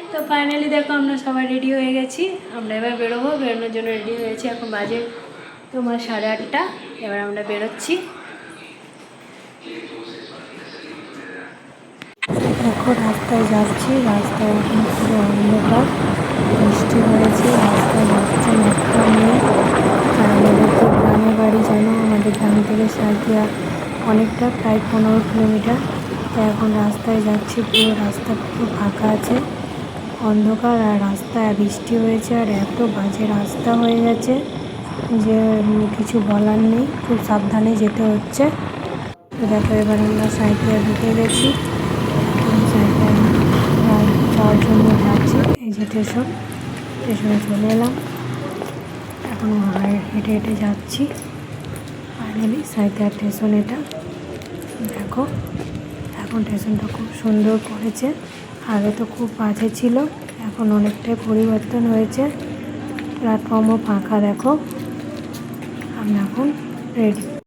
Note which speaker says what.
Speaker 1: তো ফাইনালি দেখো আমরা সবাই রেডি হয়ে গেছি। আমরা এবার বেরোবো, বেরোনোর জন্য রেডি হয়েছি। এখন বাজে তোমার 8:30। এবার আমরা বেরোচ্ছি।
Speaker 2: এখন রাস্তায় যাচ্ছি, রাস্তায় এখন পুরো অন্ধকার, বৃষ্টি হয়েছে, রাস্তায় যাচ্ছেন একটা মেয়ে। আর আমাদের তো গ্রামে বাড়ি, জানো আমাদের গ্রাম থেকে সাঁইথিয়া অনেকটা, প্রায় 15 কিলোমিটার। তাই এখন রাস্তায় যাচ্ছি, পুরো রাস্তা পুরো ফাঁকা আছে, অন্ধকার, আর রাস্তায় বৃষ্টি হয়েছে আর এত বাজে রাস্তা হয়ে গেছে যে কিছু বলার নেই, খুব সাবধানে যেতে হচ্ছে। তো দেখো এবার আমরা সাঁইথিয়া ঢুকে গেছি, সাঁইথিয়া যাওয়ার জন্য যাচ্ছি। এই যে স্টেশনে চলে এলাম, এখন হেঁটে হেঁটে যাচ্ছি। ফাইনালি সাঁইথিয়া স্টেশন এটা। দেখো এখন স্টেশনটা খুব সুন্দর করেছে, আগে তো খুব বাজে ছিল, এখন অনেকটাই পরিবর্তন হয়েছে। প্ল্যাটফর্মও ফাঁকা, দেখো আমরা এখন রেডি।